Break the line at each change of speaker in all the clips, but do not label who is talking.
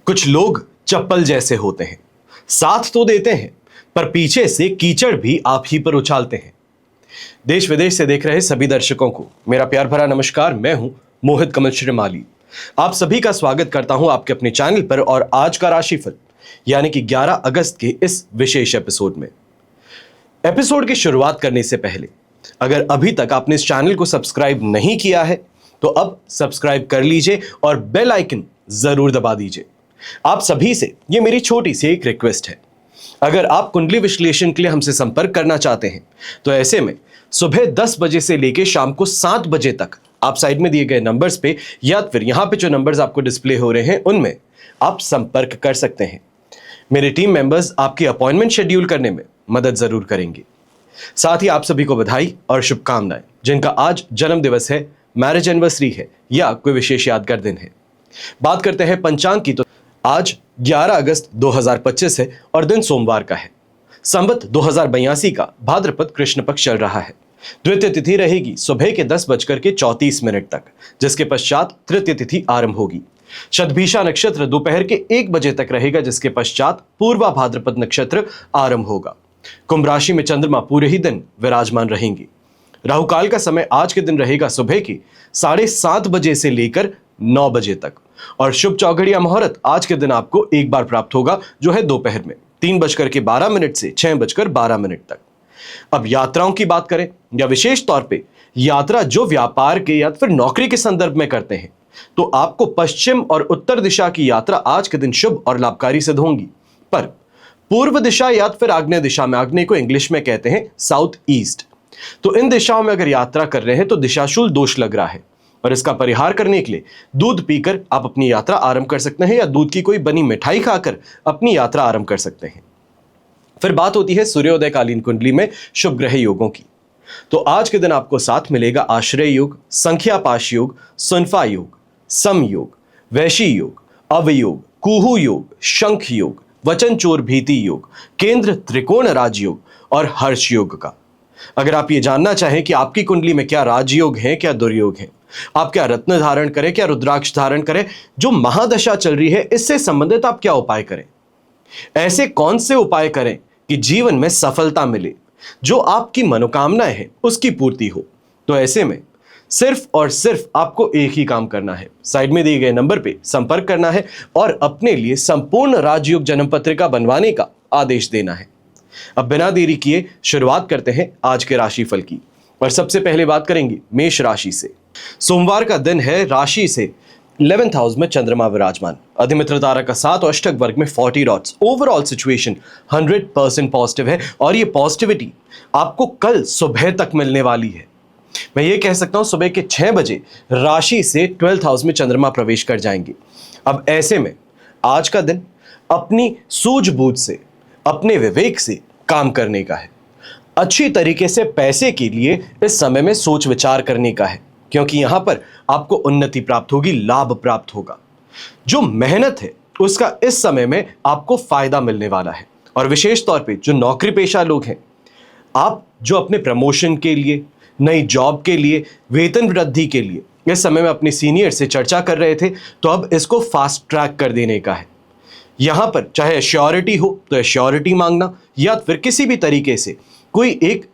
कुछ लोग चप्पल जैसे होते हैं, साथ तो देते हैं पर पीछे से कीचड़ भी आप ही पर उछालते हैं। देश विदेश से देख रहे सभी दर्शकों को मेरा प्यार भरा नमस्कार। मैं हूं मोहित कमल श्रीमाली। आप सभी का स्वागत करता हूं आपके अपने चैनल पर और आज का राशिफल यानी कि 11 अगस्त के इस विशेष एपिसोड में। एपिसोड की शुरुआत करने से पहले अगर अभी तक आपने इस चैनल को सब्सक्राइब नहीं किया है तो अब सब्सक्राइब कर लीजिए और बेल आइकन जरूर दबा दीजिए। आप सभी से ये मेरी छोटी सी एक रिक्वेस्ट है, अगर आप कुंडली विश्लेषण के लिए हमसे संपर्क करना चाहते हैं तो ऐसे में सुबह 10 बजे से लेकर शाम को 7 बजे तक आप साइड में दिए गए नंबर्स पे या फिर यहां पे जो नंबर्स आपको डिस्प्ले हो रहे हैं उनमें आप संपर्क कर सकते हैं। मेरे टीम मेंबर्स आपकी अपॉइंटमेंट शेड्यूल करने में मदद जरूर करेंगे। साथ ही आप सभी को बधाई और शुभकामनाएं जिनका आज जन्म दिवस है, मैरिज एनिवर्सरी है या कोई विशेष यादगार दिन है। बात करते हैं पंचांग की तो आज 11 अगस्त 2025 है और दिन सोमवार का है। संवत 2082 का भाद्रपद कृष्ण पक्ष चल रहा है। द्वितीय तिथि रहेगी सुबह के 10:34 तक, जिसके पश्चात तृतीय तिथि आरंभ होगी। शतभिषा नक्षत्र दोपहर के 1 बजे तक रहेगा, जिसके पश्चात पूर्वा भाद्रपद नक्षत्र आरंभ होगा। कुंभ राशि में चंद्रमा पूरे ही दिन विराजमान रहेंगे। राहुकाल का समय आज के दिन रहेगा सुबह के 7:30 बजे से लेकर 9 बजे तक और शुभ चौघड़िया मुहूर्त आज के दिन आपको एक बार प्राप्त होगा, जो है दोपहर में 3:12 से 6:12 तक। अब यात्राओं की बात करें या विशेष तौर पे यात्रा जो व्यापार के या फिर नौकरी के संदर्भ में करते हैं तो आपको पश्चिम और उत्तर दिशा की यात्रा आज के दिन शुभ और लाभकारी सिद्ध होंगी। पर पूर्व दिशा या फिर आग्नेय दिशा में, आग्नेय को इंग्लिश में कहते हैं साउथ ईस्ट, तो इन दिशाओं में अगर यात्रा कर रहे हैं तो दिशाशूल दोष लग रहा है और इसका परिहार करने के लिए दूध पीकर आप अपनी यात्रा आरंभ कर सकते हैं या दूध की कोई बनी मिठाई खाकर अपनी यात्रा आरंभ कर सकते हैं। फिर बात होती है सूर्योदय कालीन कुंडली में शुभ ग्रह योगों की। तो आज के दिन आपको साथ मिलेगा आश्रय योग, संख्या पाश योग, सुनफा योग, सम योग, वैशी योग, अवयोग, कुहू योग, शंख योग, वचन चोर भीति योग, केंद्र त्रिकोण राजयोग और हर्ष योग का। अगर आप ये जानना चाहें कि आपकी कुंडली में क्या राजयोग है, क्या दुर्योग है, आप क्या रत्न धारण करें, क्या रुद्राक्ष धारण करें, जो महादशा चल रही है इससे संबंधित आप क्या उपाय करें, ऐसे कौन से उपाय करें कि जीवन में सफलता मिले, जो आपकी मनोकामनाएं हैं उसकी पूर्ति हो, तो ऐसे में सिर्फ और सिर्फ आपको एक ही काम करना है, साइड में दिए गए नंबर पे संपर्क करना है और अपने लिए संपूर्ण राजयोग जन्म पत्रिका बनवाने का आदेश देना है। अब बिना देरी किए शुरुआत करते हैं आज के राशिफल की और सबसे पहले बात करेंगे मेष राशि से। सोमवार का दिन है, राशि से 11th हाउस में चंद्रमा विराजमान, अधिमित्र तारा का 7 और अष्टक वर्ग में 40 डॉट्स। ओवरऑल सिचुएशन 100% पॉजिटिव है और ये पॉजिटिविटी आपको कल सुबह तक मिलने वाली है। मैं ये कह सकता हूं सुबह के 6 बजे राशि से 12th हाउस में चंद्रमा प्रवेश कर जाएंगे। अब ऐसे में आज का दिन अपनी सूझबूझ से, अपने विवेक से काम करने का है। अच्छी तरीके से पैसे के लिए इस समय में सोच विचार करने का है, क्योंकि यहां पर आपको उन्नति प्राप्त होगी, लाभ प्राप्त होगा। जो मेहनत है उसका इस समय में आपको फायदा मिलने वाला है और विशेष तौर पे जो नौकरी पेशा लोग हैं, आप जो अपने प्रमोशन के लिए, नई जॉब के लिए, वेतन वृद्धि के लिए इस समय में अपने सीनियर से चर्चा कर रहे थे, तो अब इसको फास्ट ट्रैक कर देने का है। यहां पर चाहे एश्योरिटी हो तो एश्योरिटी मांगना या फिर किसी भी तरीके से कोई एक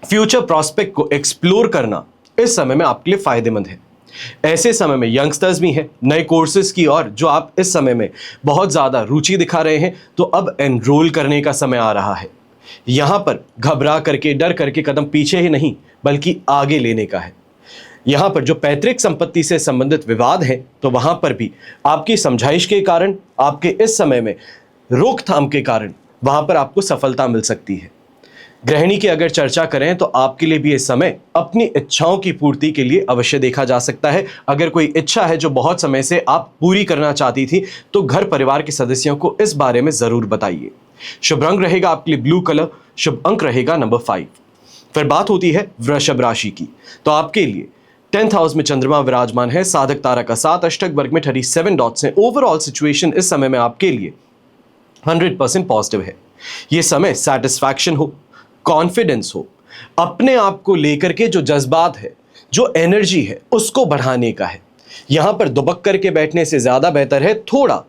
फ्यूचर प्रॉस्पेक्ट को एक्सप्लोर करना इस समय में आपके लिए फायदेमंद है। ऐसे समय में यंगस्टर्स भी हैं, नए कोर्सेज की और जो आप इस समय में बहुत ज़्यादा रुचि दिखा रहे हैं, तो अब एनरोल करने का समय आ रहा है। यहाँ पर घबरा करके, डर करके कदम पीछे ही नहीं बल्कि आगे लेने का है। यहाँ पर जो पैतृक संपत्ति से संबंधित विवाद है तो वहाँ पर भी आपकी समझाइश के कारण, आपके इस समय में रोकथाम के कारण वहाँ पर आपको सफलता मिल सकती है। गृहिणी की अगर चर्चा करें तो आपके लिए भी इस समय अपनी इच्छाओं की पूर्ति के लिए अवश्य देखा जा सकता है। अगर कोई इच्छा है जो बहुत समय से आप पूरी करना चाहती थी तो घर परिवार के सदस्यों को इस बारे में जरूर बताइए। शुभ रंग रहेगा आपके लिए ब्लू कलर, शुभ अंक रहेगा नंबर 5। फिर बात होती है वृषभ राशि की, तो आपके लिए 10th हाउस में चंद्रमा विराजमान है, साधक तारा का 7 अष्टक वर्ग में 37 डॉट्स हैं। ओवरऑल सिचुएशन इस समय में आपके लिए 100% पॉजिटिव है। ये समय सेटिस्फैक्शन हो, कॉन्फिडेंस हो, अपने आप को लेकर के जो जज्बात है, जो एनर्जी है, उसको बढ़ाने का है। यहां पर दुबक करके बैठने से ज्यादा बेहतर है थोड़ा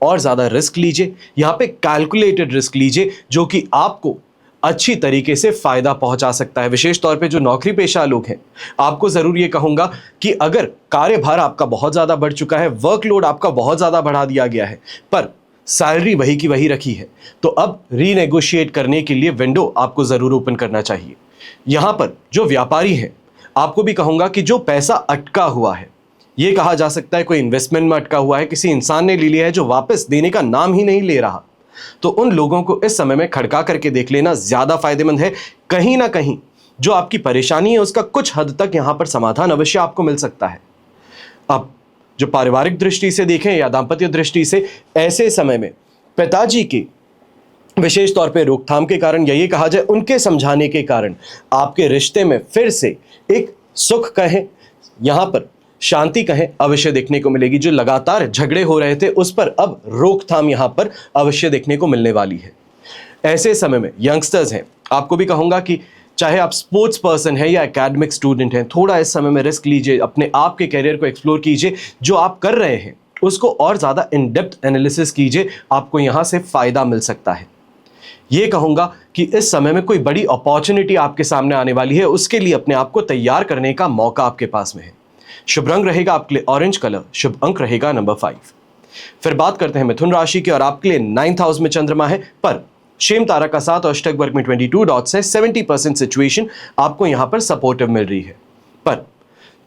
और ज़्यादा रिस्क लीजिए, यहाँ पे कैलकुलेटेड रिस्क लीजिए जो कि आपको अच्छी तरीके से फायदा पहुंचा सकता है। विशेष तौर पे जो नौकरी पेशा लोग हैं, आपको जरूर ये कहूंगा कि अगर कार्यभार आपका बहुत ज्यादा बढ़ चुका है, वर्कलोड आपका बहुत ज्यादा बढ़ा दिया गया है, पर सैलरी वही की वही रखी है, तो अब रीनेगोशिएट करने के लिए विंडो आपको जरूर ओपन करना चाहिए। यहां पर जो व्यापारी है, आपको भी कहूंगा कि जो पैसा अटका हुआ है, ये कहा जा सकता है कोई इन्वेस्टमेंट में अटका हुआ है, किसी इंसान ने ले लिया है जो वापस देने का नाम ही नहीं ले रहा, तो उन लोगों को इस समय में खड़का करके देख लेना ज्यादा फायदेमंद है। कहीं ना कहीं जो आपकी परेशानी है उसका कुछ हद तक यहां पर समाधान अवश्य आपको मिल सकता है। अब जो पारिवारिक दृष्टि से देखें या दाम्पत्य दृष्टि से, ऐसे समय में पिताजी की विशेष तौर पे रोकथाम के कारण या ये कहा जाए उनके समझाने के कारण आपके रिश्ते में फिर से एक सुख कहें, यहां पर शांति कहें, अवश्य देखने को मिलेगी। जो लगातार झगड़े हो रहे थे उस पर अब रोकथाम यहां पर अवश्य देखने को मिलने वाली है। ऐसे समय में यंगस्टर्स हैं, आपको भी कहूंगा कि चाहे आप स्पोर्ट्स पर्सन हैं या एकेडमिक स्टूडेंट हैं, थोड़ा इस समय में रिस्क लीजिए, अपने आप के कैरियर को एक्सप्लोर कीजिए, जो आप कर रहे हैं उसको और ज़्यादा इन डेप्थ एनालिसिस कीजिए, आपको यहाँ से फ़ायदा मिल सकता है। ये कहूँगा कि इस समय में कोई बड़ी अपॉर्चुनिटी आपके सामने आने वाली है, उसके लिए अपने आप को तैयार करने का मौका आपके पास में है। शुभ रंग रहेगा आपके लिए ऑरेंज कलर, शुभ अंक रहेगा नंबर 5। फिर बात करते हैं मिथुन राशि की, और आपके लिए 9th हाउस में चंद्रमा है, पर शेम तारा का साथ और अष्टक वर्ग में 22 डॉट्स है। 70% सिचुएशन आपको यहां पर सपोर्टिव मिल रही है। पर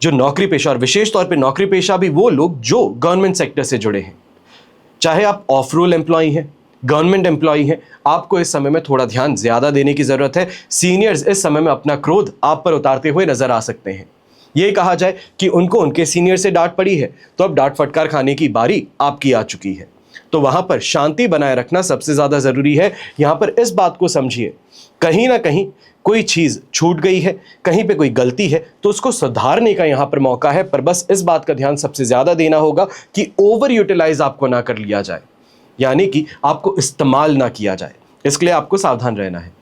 जो नौकरी पेशा, और विशेष तौर पे नौकरी पेशा भी वो लोग जो गवर्नमेंट सेक्टर से जुड़े हैं, चाहे आप ऑफ रोल एम्प्लॉई हैं, गवर्नमेंट एम्प्लॉई हैं, आपको इस समय में थोड़ा ध्यान ज्यादा देने की जरूरत है। सीनियर्स इस समय में अपना क्रोध आप पर उतारते हुए नजर आ सकते हैं। ये कहा जाए कि उनको उनके सीनियर से डांट पड़ी है, तो अब डांट फटकार खाने की बारी आपकी आ चुकी है, तो वहां पर शांति बनाए रखना सबसे ज्यादा जरूरी है। यहां पर इस बात को समझिए, कहीं ना कहीं कोई चीज छूट गई है, कहीं पे कोई गलती है, तो उसको सुधारने का यहां पर मौका है। पर बस इस बात का ध्यान सबसे ज्यादा देना होगा कि ओवर यूटिलाइज आपको ना कर लिया जाए, यानी कि आपको इस्तेमाल ना किया जाए। इसके लिए आपको सावधान रहना है।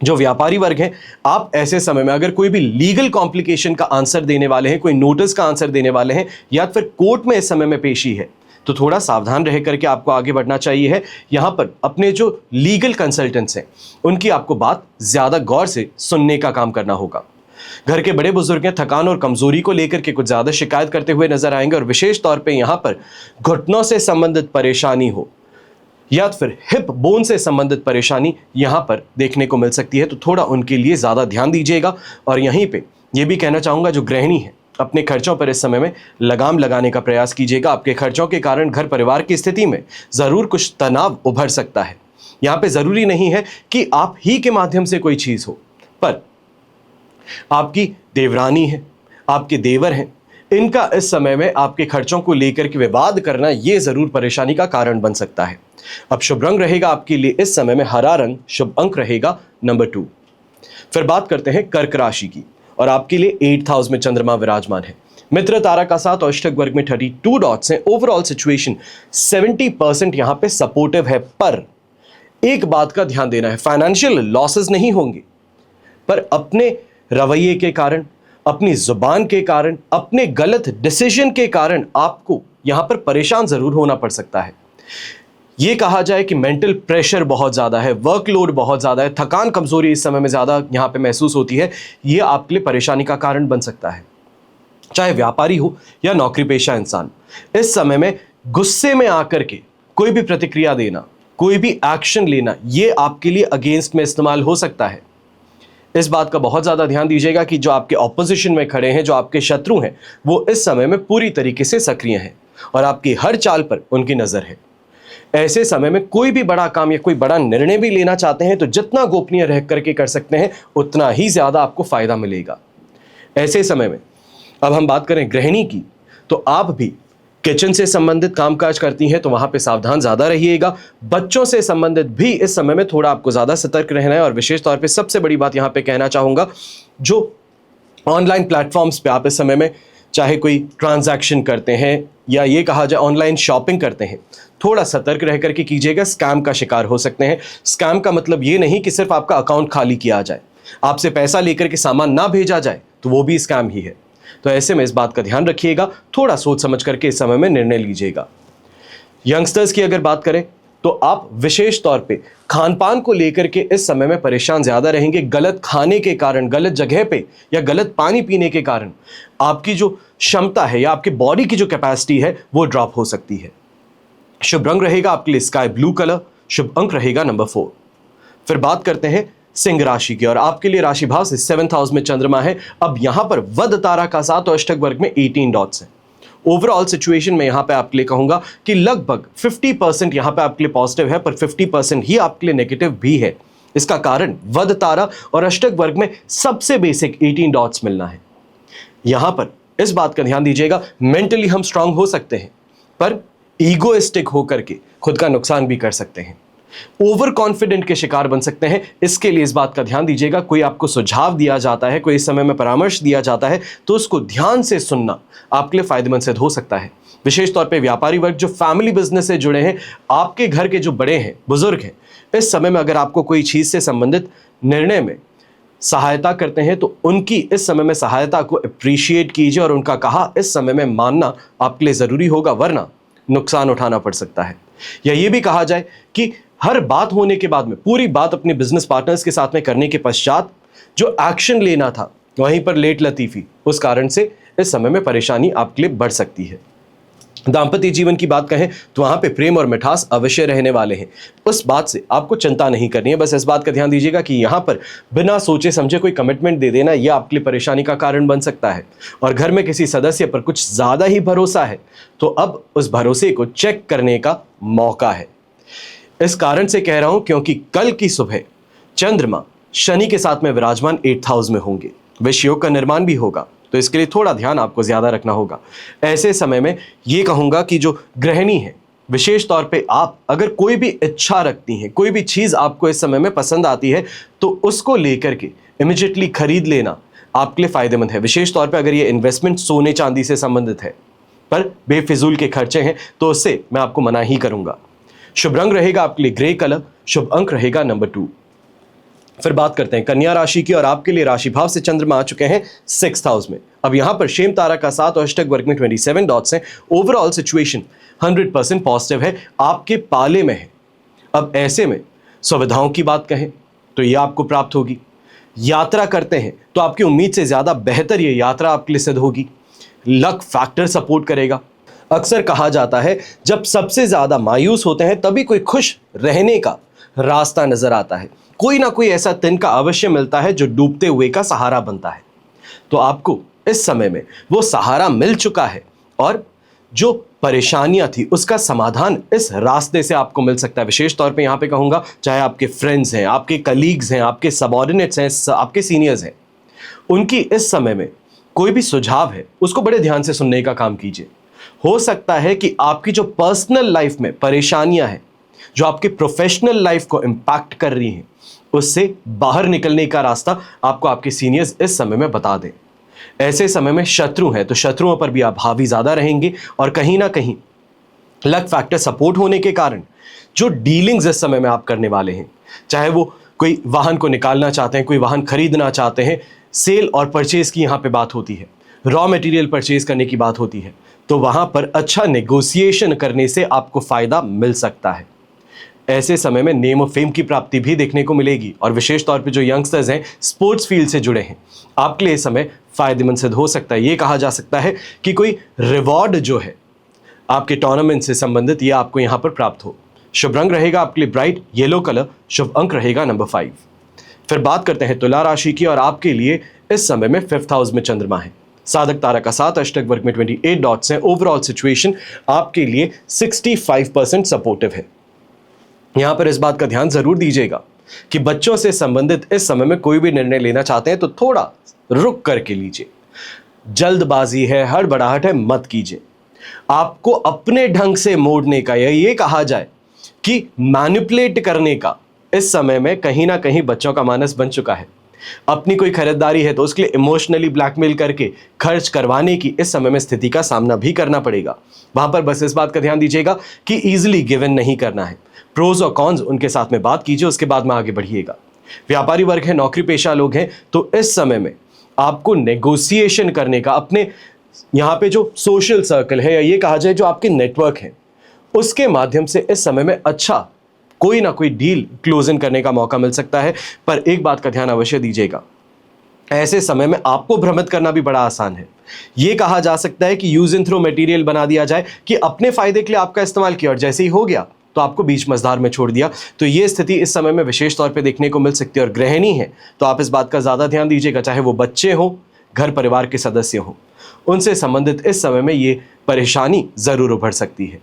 जो व्यापारी वर्ग हैं, आप ऐसे समय में अगर कोई भी लीगल कॉम्प्लिकेशन का आंसर देने वाले हैं, कोई नोटिस का आंसर देने वाले हैं, या फिर कोर्ट में इस समय में पेशी है, तो थोड़ा सावधान रह करके आपको आगे बढ़ना चाहिए है। यहां पर अपने जो लीगल कंसल्टेंट्स हैं, उनकी आपको बात ज्यादा गौर से सुनने का काम करना होगा। घर के बड़े बुजुर्ग हैं, थकान और कमजोरी को लेकर के कुछ ज्यादा शिकायत करते हुए नजर आएंगे, और विशेष तौर पर यहां पर घुटनों से संबंधित परेशानी हो या फिर हिप बोन से संबंधित परेशानी यहां पर देखने को मिल सकती है, तो थोड़ा उनके लिए ज्यादा ध्यान दीजिएगा। और यहीं पे ये भी कहना चाहूंगा, जो गृहिणी है, अपने खर्चों पर इस समय में लगाम लगाने का प्रयास कीजिएगा। आपके खर्चों के कारण घर परिवार की स्थिति में जरूर कुछ तनाव उभर सकता है। यहां पे जरूरी नहीं है कि आप ही के माध्यम से कोई चीज हो, पर आपकी देवरानी है, आपके देवर हैं, इनका इस समय में आपके खर्चों को लेकर के विवाद करना ये जरूर परेशानी का कारण बन सकता है। अब शुभ रंग रहेगा आपके लिए इस समय में हरा रंग, शुभ अंक रहेगा नंबर 2। फिर बात करते हैं कर्क राशि की, और आपके लिए 8th हाउस में चंद्रमा विराजमान है। मित्र तारा का साथ और अष्टक वर्ग में 32 डॉट्स हैं। ओवरऑल सिचुएशन 70% यहां पे सपोर्टिव है, पर एक बात का ध्यान देना है, फाइनेंशियल लॉसेस नहीं होंगे, पर अपने रवैये के कारण, अपनी जुबान के कारण, अपने गलत डिसीजन के कारण आपको यहां पर परेशान जरूर होना पड़ सकता है। ये कहा जाए कि मेंटल प्रेशर बहुत ज़्यादा है, वर्कलोड बहुत ज़्यादा है, थकान कमजोरी इस समय में ज़्यादा यहाँ पे महसूस होती है। ये आपके लिए परेशानी का कारण बन सकता है। चाहे व्यापारी हो या नौकरी पेशा इंसान, इस समय में गुस्से में आकर के कोई भी प्रतिक्रिया देना, कोई भी एक्शन लेना, ये आपके लिए अगेंस्ट में इस्तेमाल हो सकता है। इस बात का बहुत ज़्यादा ध्यान दीजिएगा कि जो आपके ऑपोजिशन में खड़े हैं, जो आपके शत्रु हैं, वो इस समय में पूरी तरीके से सक्रिय हैं और आपकी हर चाल पर उनकी नज़र है। ऐसे समय में कोई भी बड़ा काम या कोई बड़ा निर्णय भी लेना चाहते हैं, तो जितना गोपनीय रह करके कर सकते हैं, उतना ही ज़्यादा आपको फायदा मिलेगा। ऐसे समय में अब हम बात करें गृहिणी की, तो आप भी किचन से संबंधित कामकाज करती हैं, तो वहां पे सावधान ज़्यादा रहिएगा। बच्चों से संबंधित भी इस समय में थोड़ा आपको ज़्यादा सतर्क रहना है। और विशेष तौर पे सबसे बड़ी बात यहाँ पे कहना चाहूँगा, जो ऑनलाइन प्लेटफॉर्म्स पे आप इस समय में चाहे कोई ट्रांजैक्शन करते हैं या ये कहा जाए ऑनलाइन शॉपिंग करते हैं, थोड़ा सतर्क रह करके कीजिएगा, स्कैम का शिकार हो सकते हैं। स्कैम का मतलब ये नहीं कि सिर्फ आपका अकाउंट खाली किया जाए, आपसे पैसा लेकर के सामान ना भेजा जाए तो वो भी स्कैम ही है। तो ऐसे में इस बात का ध्यान रखिएगा, थोड़ा सोच समझ करके इस समय में निर्णय लीजिएगा। यंगस्टर्स की अगर बात करें तो आप विशेष तौर पे खान पान को लेकर के इस समय में परेशान ज्यादा रहेंगे। गलत खाने के कारण, गलत जगह पे या गलत पानी पीने के कारण आपकी जो क्षमता है या आपकी बॉडी की जो कैपेसिटी है वो ड्रॉप हो सकती है। शुभ रंग रहेगा आपके लिए स्काई ब्लू कलर। शुभ अंक रहेगा नंबर 4। फिर बात करते हैं सिंह राशि की और आपके लिए राशि भाव से 7th हाउस में चंद्रमा है। अब यहां पर वध तारा का साथ और अष्टक वर्ग में 18 डॉट्स हैं। ओवरऑल सिचुएशन में यहां पे आपके लिए कहूंगा कि लगभग 50% यहां पे आपके लिए पॉजिटिव है, पर 50% ही आपके लिए नेगेटिव भी है। इसका कारण वध तारा और अष्टक वर्ग में सबसे बेसिक 18 डॉट्स मिलना है। यहां पर इस बात का ध्यान दीजिएगा, मेंटली हम स्ट्रांग हो सकते हैं पर ईगोइस्टिक होकर के खुद का नुकसान भी कर सकते हैं। ओवर कॉन्फिडेंट के शिकार बन सकते हैं। इसके लिए इस बात का ध्यान दीजिएगा, कोई आपको सुझाव दिया जाता है, कोई इस समय में परामर्श दिया जाता है तो उसको ध्यान से सुनना आपके लिए फायदेमंद सिद्ध हो सकता है। विशेष तौर पे व्यापारी वर्ग जो फैमिली बिजनेस से जुड़े हैं, आपके घर के जो बड़े हैं, बुजुर्ग हैं, इस समय में अगर आपको कोई चीज से संबंधित निर्णय में सहायता करते हैं तो उनकी इस समय में सहायता को अप्रिशिएट कीजिए और उनका कहा इस समय में मानना आपके लिए जरूरी होगा, वरना नुकसान उठाना पड़ सकता है। या ये भी कहा जाए कि हर बात होने के बाद में पूरी बात अपने बिजनेस पार्टनर्स के साथ में करने के पश्चात जो एक्शन लेना था वहीं पर लेट लतीफी, उस कारण से इस समय में परेशानी आपके लिए बढ़ सकती है। दांपत्य जीवन की बात कहें तो वहां पे प्रेम और मिठास अवश्य रहने वाले हैं। उस बात से आपको चिंता नहीं करनी है। बस इस बात का ध्यान दीजिएगा कि यहां पर बिना सोचे समझे कोई कमिटमेंट दे देना यह आपके लिए परेशानी का कारण बन सकता है। और घर में किसी सदस्य पर कुछ ज्यादा ही भरोसा है तो अब उस भरोसे को चेक करने का मौका है। इस कारण से कह रहा हूं क्योंकि कल की सुबह चंद्रमा शनि के साथ में विराजमान 8th हाउस में होंगे, विषय योग का निर्माण भी होगा, तो इसके लिए थोड़ा ध्यान आपको ज्यादा रखना होगा। ऐसे समय में ये कहूंगा कि जो गृहिणी है, विशेष तौर पे आप अगर कोई भी इच्छा रखती हैं, कोई भी चीज आपको इस समय में पसंद आती है तो उसको लेकर के इमीडिएटली खरीद लेना आपके लिए फायदेमंद है। विशेष तौर पे अगर ये इन्वेस्टमेंट सोने चांदी से संबंधित है पर बेफिजूल के खर्चे हैं तो उससे मैं आपको मना ही करूंगा। शुभ रंग रहेगा आपके लिए ग्रे कलर। शुभ अंक रहेगा नंबर 2। फिर बात करते हैं कन्या राशि की और आपके लिए राशि भाव से चंद्रमा आ चुके हैं 6th हाउस में। अब यहां पर शेम तारा का साथ और अष्टक वर्ग में 27 डॉट्स हैं। ओवरऑल सिचुएशन 100% पॉजिटिव है, आपके पाले में है। अब ऐसे में सुविधाओं की बात कहें तो यह आपको प्राप्त होगी। यात्रा करते हैं तो आपकी उम्मीद से ज्यादा बेहतर यह यात्रा आपके लिए सिद्ध होगी। लक फैक्टर सपोर्ट करेगा। अक्सर कहा जाता है जब सबसे ज्यादा मायूस होते हैं तभी कोई खुश रहने का रास्ता नजर आता है। कोई ना कोई ऐसा तिनका अवश्य मिलता है जो डूबते हुए का सहारा बनता है। तो आपको इस समय में वो सहारा मिल चुका है और जो परेशानियां थी उसका समाधान इस रास्ते से आपको मिल सकता है। विशेष तौर पे यहां पे कहूंगा, चाहे आपके फ्रेंड्स हैं, आपके कलीग्स हैं, आपके सबऑर्डिनेट्स हैं, आपके सीनियर्स हैं, उनकी इस समय में कोई भी सुझाव है उसको बड़े ध्यान से सुनने का काम कीजिए। हो सकता है कि आपकी जो पर्सनल लाइफ में परेशानियां हैं, जो आपके प्रोफेशनल लाइफ को इंपैक्ट कर रही हैं, उससे बाहर निकलने का रास्ता आपको आपके सीनियर्स इस समय में बता दें। ऐसे समय में शत्रु हैं तो शत्रुओं पर भी आप हावी ज्यादा रहेंगे और कहीं ना कहीं लक फैक्टर सपोर्ट होने के कारण जो डीलिंग्स इस समय में आप करने वाले हैं, चाहे वो कोई वाहन को निकालना चाहते हैं, कोई वाहन खरीदना चाहते हैं, सेल और परचेज की यहाँ पे बात होती है, रॉ मटेरियल परचेज करने की बात होती है, तो वहां पर अच्छा नेगोशिएशन करने से आपको फायदा मिल सकता है। ऐसे समय में नेम ऑफ फेम की प्राप्ति भी देखने को मिलेगी और विशेष तौर पे जो यंगस्टर्स हैं, स्पोर्ट्स फील्ड से जुड़े हैं, आपके लिए इस समय फायदेमंद सिद्ध हो सकता है। ये कहा जा सकता है कि कोई रिवॉर्ड जो है आपके टूर्नामेंट से संबंधित, ये आपको यहां पर प्राप्त हो। शुभ रंग रहेगा आपके लिए ब्राइट येलो कलर। शुभ अंक रहेगा नंबर 5। फिर बात करते हैं तुला राशि की और आपके लिए इस समय में 5th हाउस में चंद्रमा है। साधक तारा का साथ अष्टक वर्ग में 28 डॉट्स हैं। ओवरऑल सिचुएशन आपके लिए 65% सपोर्टिव है। यहां पर इस बात का ध्यान जरूर दीजिएगा कि बच्चों से संबंधित इस समय में कोई भी निर्णय लेना चाहते हैं तो थोड़ा रुक करके लीजिए। जल्दबाजी है, हड़बड़ाहट है, मत कीजिए। आपको अपने ढंग से मोड़ने का या ये कहा जाए कि मैनिपुलेट करने का इस समय में कहीं ना कहीं बच्चों का मानस बन चुका है। अपनी कोई खरीदारी है तो उसके लिए इमोशनली ब्लैकमेल करके खर्च करवाने की इस समय में स्थिति का सामना भी करना पड़ेगा। वहां पर बस इस बात का ध्यान दीजिएगा कि इजीली गिवन नहीं करना है। प्रोज और कॉन्स उनके साथ में बात कीजिए, उसके बाद में आगे बढ़िएगा। व्यापारी वर्ग है, नौकरी पेशा लोग हैं, तो इस समय में आपको नेगोशिएशन करने का, अपने यहाँ पे जो सोशल सर्कल है या ये कहा जाए जो आपके नेटवर्क है, उसके माध्यम से इस समय में अच्छा कोई ना कोई डील क्लोज इन करने का मौका मिल सकता है। पर एक बात का ध्यान अवश्य दीजिएगा, ऐसे समय में आपको भ्रमित करना भी बड़ा आसान है। यह कहा जा सकता है कि यूज एंड थ्रो मटेरियल बना दिया जाए कि अपने फायदे के लिए आपका इस्तेमाल किया और जैसे ही हो गया तो आपको बीच मझधार में छोड़ दिया। तो यह स्थिति इस समय में विशेष तौर पे देखने को मिल सकती है। और गृहिणी है तो आप इस बात का ज्यादा ध्यान दीजिएगा, चाहे वो बच्चे हो, घर परिवार के सदस्य हो, उनसे संबंधित इस समय में ये परेशानी जरूर उभर सकती है।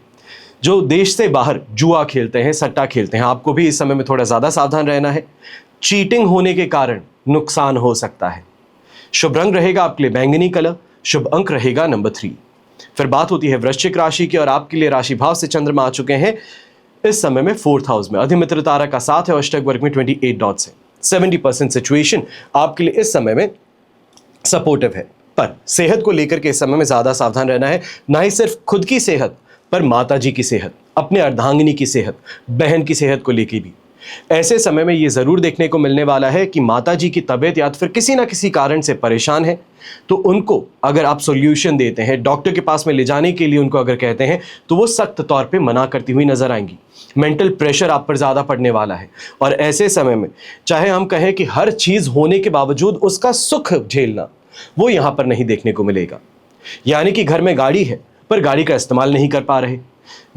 जो देश से बाहर जुआ खेलते हैं, सट्टा खेलते हैं, आपको भी इस समय में थोड़ा ज्यादा सावधान रहना है। चीटिंग होने के कारण नुकसान हो सकता है। शुभ रंग रहेगा आपके लिए बैंगनी कलर, शुभ अंक रहेगा नंबर 3। फिर बात होती है वृश्चिक राशि की और आपके लिए राशि भाव से चंद्रमा आ चुके हैं इस समय में 4th हाउस में। अधिमित्र तारा का साथ है और अष्टक वर्ग में 28 डॉट्स है। 70% सिचुएशन आपके लिए इस समय में सपोर्टिव है। पर सेहत को लेकर के इस समय में ज्यादा सावधान रहना है। ना ही सिर्फ खुद की सेहत पर माता जी की सेहत, अपने अर्धांगिनी की सेहत, बहन की सेहत को लेकर भी ऐसे समय में यह जरूर देखने को मिलने वाला है कि माता जी की तबीयत या फिर किसी ना किसी कारण से परेशान है। तो उनको अगर आप सॉल्यूशन देते हैं, डॉक्टर के पास में ले जाने के लिए उनको अगर कहते हैं, तो वो सख्त तौर पे मना करती हुई नजर आएंगी। मेंटल प्रेशर आप पर ज्यादा पड़ने वाला है। और ऐसे समय में चाहे हम कहें कि हर चीज होने के बावजूद उसका सुख झेलना, वो यहां पर नहीं देखने को मिलेगा। यानी कि घर में गाड़ी है पर गाड़ी का इस्तेमाल नहीं कर पा रहे,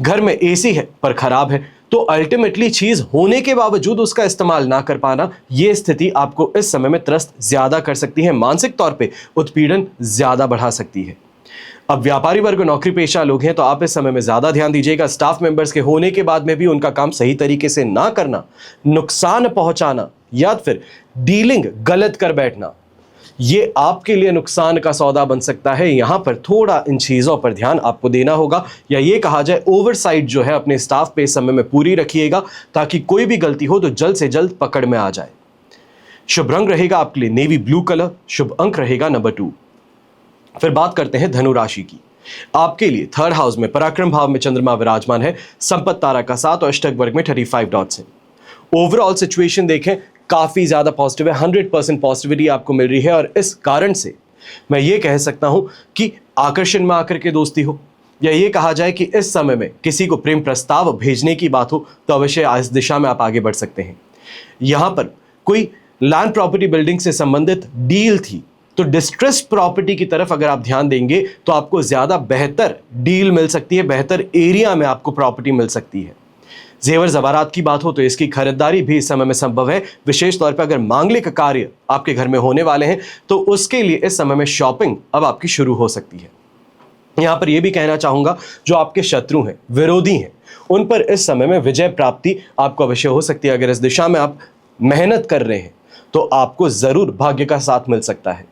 घर में एसी है पर खराब है, तो अल्टीमेटली चीज होने के बावजूद उसका इस्तेमाल ना कर पाना, यह स्थिति आपको इस समय में त्रस्त ज्यादा कर सकती है, मानसिक तौर पे उत्पीड़न ज्यादा बढ़ा सकती है। अब व्यापारी वर्ग नौकरी पेशा लोग हैं तो आप इस समय में ज्यादा ध्यान दीजिएगा। स्टाफ मेंबर्स के होने के बाद में भी उनका काम सही तरीके से ना करना, नुकसान पहुंचाना या फिर डीलिंग गलत कर बैठना, ये आपके लिए नुकसान का सौदा बन सकता है। यहां पर थोड़ा इन चीजों पर ध्यान आपको देना होगा, या ये कहा जाए ओवरसाइट जो है अपने स्टाफ पे इस समय में पूरी रखिएगा, ताकि कोई भी गलती हो तो जल्द से जल्द पकड़ में आ जाए। शुभ रंग रहेगा आपके लिए नेवी ब्लू कलर, शुभ अंक रहेगा नंबर 2। फिर बात करते हैं धनु राशि की। आपके लिए 3rd हाउस में पराक्रम भाव में चंद्रमा विराजमान है, संपत्ति तारा का साथ और अष्टक वर्ग में 35 डॉट्स है। ओवरऑल सिचुएशन देखें काफी ज्यादा पॉजिटिव है, 100% पॉजिटिविटी आपको मिल रही है। और इस कारण से मैं ये कह सकता हूं कि आकर्षण में आकर के दोस्ती हो, या ये कहा जाए कि इस समय में किसी को प्रेम प्रस्ताव भेजने की बात हो, तो अवश्य इस दिशा में आप आगे बढ़ सकते हैं। यहां पर कोई लैंड प्रॉपर्टी बिल्डिंग से संबंधित डील थी तो डिस्ट्रेस्ड प्रॉपर्टी की तरफ अगर आप ध्यान देंगे तो आपको ज्यादा बेहतर डील मिल सकती है, बेहतर एरिया में आपको प्रॉपर्टी मिल सकती है। जेवर जवारात की बात हो तो इसकी खरीदारी भी इस समय में संभव है। विशेष तौर पर अगर मांगलिक कार्य आपके घर में होने वाले हैं तो उसके लिए इस समय में शॉपिंग अब आपकी शुरू हो सकती है। यहां पर यह भी कहना चाहूंगा, जो आपके शत्रु हैं, विरोधी हैं, उन पर इस समय में विजय प्राप्ति आपको अवश्य हो सकती है। अगर इस दिशा में आप मेहनत कर रहे हैं तो आपको जरूर भाग्य का साथ मिल सकता है।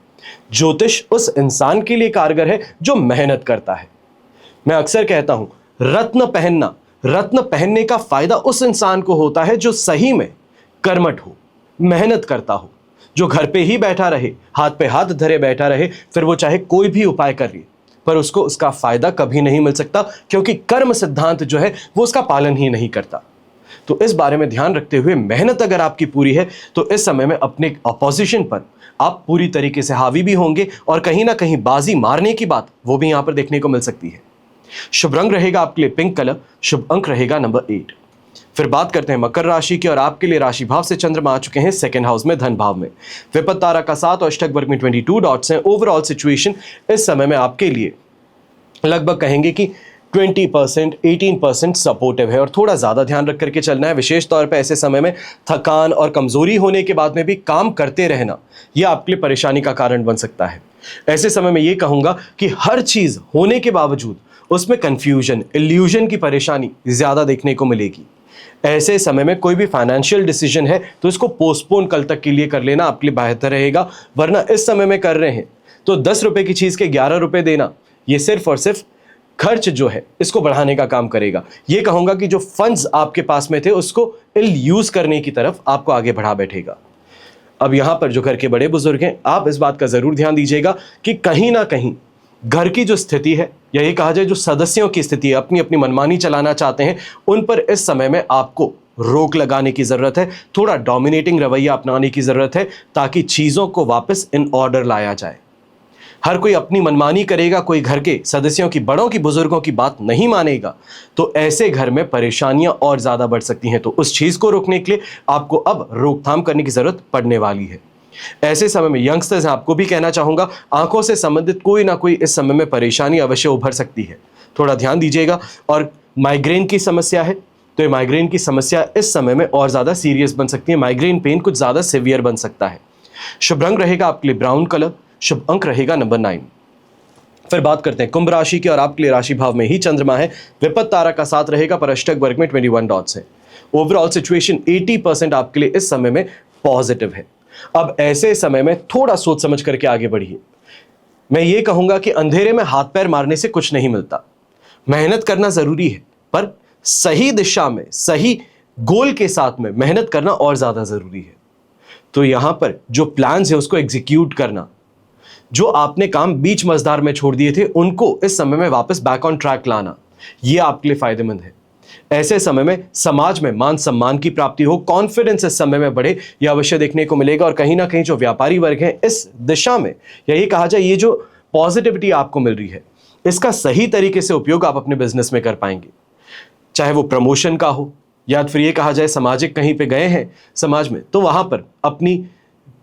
ज्योतिष उस इंसान के लिए कारगर है जो मेहनत करता है। मैं अक्सर कहता हूं, रत्न पहनने का फायदा उस इंसान को होता है जो सही में कर्मठ हो, मेहनत करता हो, जो घर पे ही बैठा रहे, हाथ पे हाथ धरे बैठा रहे, फिर वो चाहे कोई भी उपाय कर ले पर उसको उसका फायदा कभी नहीं मिल सकता, क्योंकि कर्म सिद्धांत जो है वो उसका पालन ही नहीं करता। तो इस बारे में ध्यान रखते हुए मेहनत अगर आपकी पूरी है तो इस समय में अपने अपोजिशन पर आप पूरी तरीके से हावी भी होंगे, और कहीं ना कहीं बाजी मारने की बात वो भी यहां पर देखने को मिल सकती है। शुभ रंग रहेगा आपके लिए पिंक कलर, शुभ अंक रहेगा नंबर 8। फिर बात करते हैं मकर राशि की और आपके लिए राशि भाव से चंद्रमा आ चुके हैं 2nd हाउस में धन भाव में। विपत्ति तारा का साथ और अष्टक वर्ग में 22 डॉट्स हैं। ओवरऑल सिचुएशन इस समय में आपके लिए लगभग कहेंगे कि 20% 18% सपोर्टिव है, और थोड़ा ज्यादा ध्यान रख करके चलना है। विशेष तौर पर ऐसे समय में थकान और कमजोरी होने के बाद में भी काम करते रहना यह आपके लिए परेशानी का कारण बन सकता है। ऐसे समय में यह कहूंगा कि हर चीज होने के बावजूद उसमें कंफ्यूजन, इल्यूजन की परेशानी ज्यादा देखने को मिलेगी। ऐसे समय में कोई भी फाइनेंशियल डिसीजन है तो इसको पोस्टपोन कल तक के लिए कर लेना आपके लिए बेहतर रहेगा, वरना इस समय में कर रहे हैं तो 10 रुपए की चीज के 11 रुपए देना, ये सिर्फ और सिर्फ खर्च जो है इसको बढ़ाने का काम करेगा। ये कहूंगा कि जो फंड्स आपके पास में थे उसको इल यूज करने की तरफ आपको आगे बढ़ा बैठेगा। अब यहां पर जो घर के बड़े बुजुर्ग हैं, आप इस बात का जरूर ध्यान दीजिएगा कि कहीं ना कहीं घर की जो स्थिति है, यही कहा जाए जो सदस्यों की स्थिति है, अपनी अपनी मनमानी चलाना चाहते हैं, उन पर इस समय में आपको रोक लगाने की जरूरत है। थोड़ा डोमिनेटिंग रवैया अपनाने की जरूरत है ताकि चीजों को वापस इन ऑर्डर लाया जाए। हर कोई अपनी मनमानी करेगा, कोई घर के सदस्यों की, बड़ों की, बुजुर्गों की बात नहीं मानेगा, तो ऐसे घर में परेशानियां और ज्यादा बढ़ सकती हैं। तो उस चीज को रोकने के लिए आपको अब रोकथाम करने की जरूरत पड़ने वाली है। ऐसे समय में यंगस्टर्स, आपको भी कहना चाहूंगा, आंखों से संबंधित कोई ना कोई इस समय में परेशानी अवश्य उभर सकती है, थोड़ा ध्यान दीजिएगा। और माइग्रेन की समस्या है तो ये माइग्रेन की समस्या इस समय में और ज्यादा सीरियस बन सकती है। माइग्रेन पेन कुछ ज्यादा सिवियर बन सकता है। शुभ रंग रहेगा आपके लिए ब्राउन कलर, शुभ अंक रहेगा नंबर 9। फिर बात करते हैं कुंभ राशि की, और आपके लिए राशि भाव में ही चंद्रमा है, विपत्त तारा का साथ रहेगा, पर अष्टक वर्ग में 21 डॉट्स है। ओवरऑल सिचुएशन 80% आपके लिए इस समय में पॉजिटिव है। अब ऐसे समय में थोड़ा सोच समझ करके आगे बढ़िए। मैं ये कहूंगा कि अंधेरे में हाथ पैर मारने से कुछ नहीं मिलता। मेहनत करना जरूरी है, पर सही दिशा में, सही गोल के साथ में मेहनत करना और ज्यादा जरूरी है। तो यहां पर जो प्लान्स है उसको एग्जीक्यूट करना, जो आपने काम बीच मझधार में छोड़ दिए थे उनको इस समय में वापस बैक ऑन ट्रैक लाना, यह आपके लिए फायदेमंद है। ऐसे समय में समाज में मान सम्मान की प्राप्ति हो, कॉन्फिडेंस इस समय में बढ़े, यह अवश्य देखने को मिलेगा। और कहीं ना कहीं जो व्यापारी वर्ग है इस दिशा में, या ये कहा जाए, ये जो पॉजिटिविटी आपको मिल रही है, इसका सही तरीके से उपयोग आप अपने बिजनेस में कर पाएंगे। चाहे वो प्रमोशन का हो, या फिर ये कहा जाए सामाजिक कहीं पे गए हैं समाज में, तो वहां पर अपनी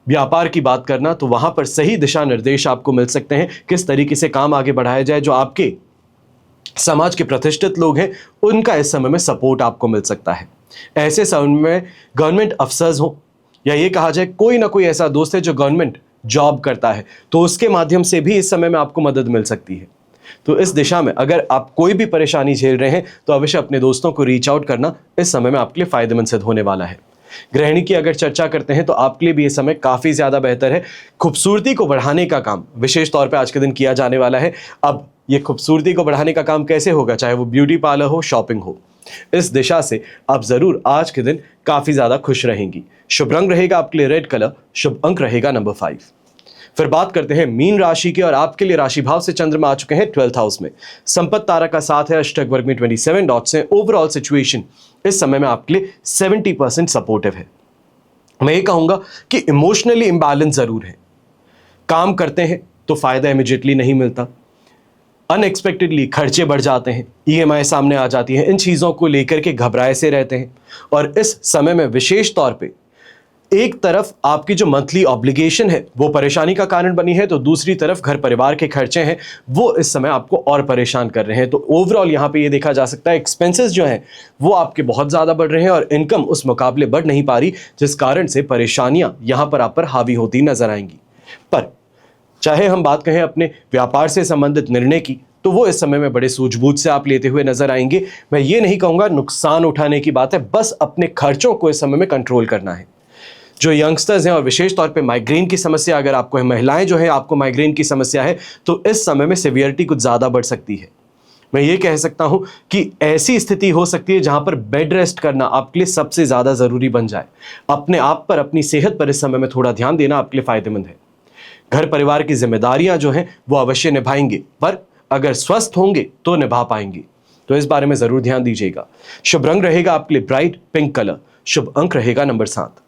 व्यापार की बात करना, तो वहां पर सही दिशा निर्देश आपको मिल सकते हैं, किस तरीके से काम आगे बढ़ाया जाए। जो आपके समाज के प्रतिष्ठित लोग हैं उनका इस समय में सपोर्ट आपको मिल सकता है। ऐसे समय में गवर्नमेंट अफसर्स हो, या ये कहा जाए कोई ना कोई ऐसा दोस्त है जो गवर्नमेंट जॉब करता है, तो उसके माध्यम से भी इस समय में आपको मदद मिल सकती है। तो इस दिशा में अगर आप कोई भी परेशानी झेल रहे हैं तो अवश्य अपने दोस्तों को रीच आउट करना इस समय में आपके लिए फायदेमंद सिद्ध होने वाला है। गृहिणी की अगर चर्चा करते हैं तो आपके लिए भी ये समय काफी ज्यादा बेहतर है। खूबसूरती को बढ़ाने का काम विशेष तौर पे आज के दिन किया जाने वाला है। अब ये खूबसूरती को बढ़ाने का काम कैसे होगा, चाहे वो ब्यूटी पार्लर हो, शॉपिंग हो, इस दिशा से आप जरूर आज के दिन काफी ज्यादा खुश रहेंगी। शुभ रंग रहेगा आपके लिए रेड कलर, शुभ अंक रहेगा नंबर 5। फिर बात करते हैं मीन राशि की, और आपके लिए राशि भाव से चंद्रमा आ चुके हैं 12th हाउस में। संपत्ति तारा का साथ है, अष्टक वर्ग में 27 डॉट्स हैं। ओवरऑल सिचुएशन इस समय में आपके लिए 70% सपोर्टिव है। मैं ये कहूंगा कि इमोशनली इंबैलेंस जरूर है। काम करते हैं तो फायदा इमीडिएटली नहीं मिलता, अनएक्सपेक्टेडली खर्चे बढ़ जाते हैं, ईएमआई सामने आ जाती है, इन चीजों को लेकर के घबराए से रहते हैं। और इस समय में विशेष तौर पे एक तरफ आपकी जो मंथली ऑब्लिगेशन है वो परेशानी का कारण बनी है, तो दूसरी तरफ घर परिवार के खर्चे हैं वो इस समय आपको और परेशान कर रहे हैं। तो ओवरऑल यहाँ पे ये देखा जा सकता है एक्सपेंसेस जो हैं वो आपके बहुत ज़्यादा बढ़ रहे हैं, और इनकम उस मुकाबले बढ़ नहीं पा रही, जिस कारण से परेशानियाँ यहाँ पर आप पर हावी होती नजर आएंगी। पर चाहे हम बात कहें अपने व्यापार से संबंधित निर्णय की, तो वो इस समय में बड़े सूझबूझ से आप लेते हुए नजर आएंगे। मैं ये नहीं कहूँगा नुकसान उठाने की बात है, बस अपने खर्चों को इस समय में कंट्रोल करना है। जो यंगस्टर्स हैं और विशेष तौर पे माइग्रेन की समस्या अगर आपको है, महिलाएं जो है आपको माइग्रेन की समस्या है, तो इस समय में सिवियरिटी कुछ ज़्यादा बढ़ सकती है। मैं ये कह सकता हूं कि ऐसी स्थिति हो सकती है जहां पर बेड रेस्ट करना आपके लिए सबसे ज़्यादा ज़रूरी बन जाए। अपने आप पर, अपनी सेहत पर इस समय में थोड़ा ध्यान देना आपके लिए फायदेमंद है। घर परिवार की जिम्मेदारियां जो हैं वो अवश्य निभाएंगे, पर अगर स्वस्थ होंगे तो निभा पाएंगे, तो इस बारे में ज़रूर ध्यान दीजिएगा। शुभ रंग रहेगा आपके लिए ब्राइट पिंक कलर, शुभ अंक रहेगा नंबर 7।